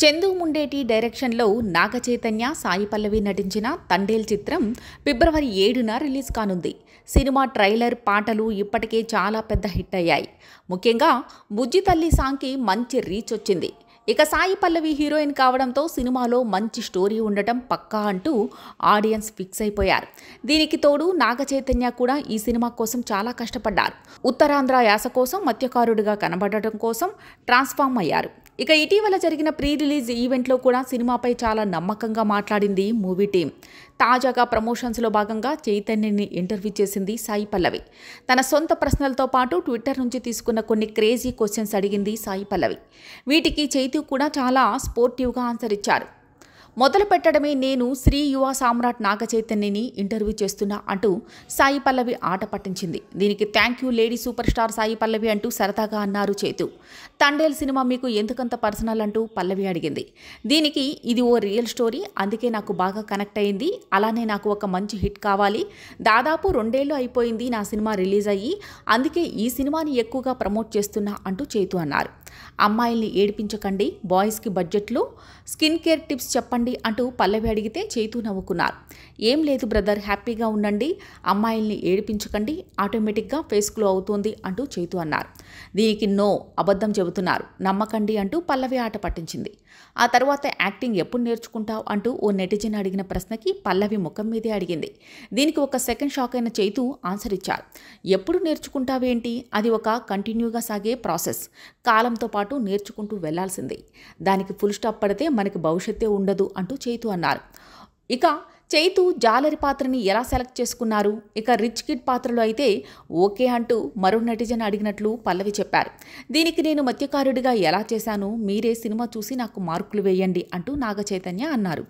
చందు ముండేటి డైరెక్షన్లో నాగ చైతన్య, సాయి పల్లవి నటించిన తండేల్ చిత్రం ఫిబ్రవరి 7న రిలీజ్ కానుంది. సినిమా ట్రైలర్, పాటలు ఇప్పటికే చాలా పెద్ద హిట్ అయ్యాయి. ముఖ్యంగా బుజ్జి తల్లి సాంగ్కి మంచి రీచ్ వచ్చింది. ఇక సాయి పల్లవి హీరోయిన్ కావడంతో సినిమాలో మంచి స్టోరీ ఉండటం పక్కా అంటూ ఆడియన్స్ ఫిక్స్ అయిపోయారు. దీనికి తోడు నాగ చైతన్య కూడా ఈ సినిమా కోసం చాలా కష్టపడ్డారు. ఉత్తరాంధ్ర యాస కోసం మత్స్యకారుడిగా కనబడటం కోసం ట్రాన్స్ఫార్మ్ అయ్యారు. ఇక ఇటీవల జరిగిన ప్రీ రిలీజ్ ఈవెంట్లో కూడా సినిమాపై చాలా నమ్మకంగా మాట్లాడింది మూవీ టీం. తాజాగా ప్రమోషన్స్లో భాగంగా చైతన్యని ఇంటర్వ్యూ చేసింది సాయి పల్లవి. తన సొంత ప్రశ్నలతో పాటు ట్విట్టర్ నుంచి తీసుకున్న కొన్ని క్రేజీ క్వశ్చన్స్ అడిగింది సాయి పల్లవి. వీటికి చైతు కూడా చాలా స్పోర్టివ్గా ఆన్సర్ ఇచ్చారు. మొదలు పెట్టడమే నేను శ్రీ యువ సామ్రాట్ నాగ చైతన్యని ఇంటర్వ్యూ చేస్తున్నా అంటూ సాయి పల్లవి ఆట పట్టించింది. దీనికి thank you lady superstar Sai Pallavi అంటూ సరదాగా అన్నారు చైతు. తండేల్ సినిమా మీకు ఎందుకంత పర్సనల్ అంటూ పల్లవి అడిగింది. దీనికి ఇది ఓ రియల్ స్టోరీ, అందుకే నాకు బాగా కనెక్ట్ అయింది. అలానే నాకు ఒక మంచి హిట్ కావాలి. దాదాపు 2 ఏళ్ళు అయిపోయింది నా సినిమా రిలీజ్ అయ్యి, అందుకే ఈ సినిమాని ఎక్కువగా ప్రమోట్ చేస్తున్నా అంటూ చైతు అన్నారు. అమ్మాయిల్ని ఏడిపించకండి, బాయ్స్కి బడ్జెట్లో స్కిన్ కేర్ టిప్స్ చెప్పండి అంటూ పల్లవి అడిగితే చైతు నవ్వుకున్నారు. ఏం లేదు బ్రదర్, హ్యాపీగా ఉండండి, అమ్మాయిల్ని ఏడిపించకండి, ఆటోమేటిక్గా ఫేస్ గ్లో అవుతుంది అంటూ చైతు అన్నారు. దీనికి నో, అబద్ధం చెబుతున్నారు, నమ్మకండి అంటూ పల్లవి ఆట పట్టించింది. ఆ తర్వాత యాక్టింగ్ ఎప్పుడు నేర్చుకుంటావు అంటూ ఓ నెటిజన్ అడిగిన ప్రశ్నకి పల్లవి ముఖం మీదే అడిగింది. దీనికి ఒక సెకండ్ షాక్ అయిన చైతు ఆన్సర్ ఇచ్చారు. ఎప్పుడు నేర్చుకుంటావేంటి, అది ఒక కంటిన్యూగా సాగే ప్రాసెస్, కాలంతో పాటు నేర్చుకుంటూ వెళ్లాల్సిందే, దానికి ఫుల్ స్టాప్ పడితే మనకి భవిష్యత్తే ఉండదు అంటూ చైతు అన్నారు. ఇక చైతు జాలరి పాత్రని ఎలా సెలెక్ట్ చేసుకున్నారు, ఇక రిచ్ కిడ్ పాత్రలో అయితే ఓకే అంటూ మరో నెటిజన్ అడిగినట్లు పల్లవి చెప్పారు. దీనికి నేను మత్స్యకారుడిగా ఎలా చేశాను, మీరే సినిమా చూసి నాకు మార్కులు వేయండి అంటూ నాగ చైతన్య అన్నారు.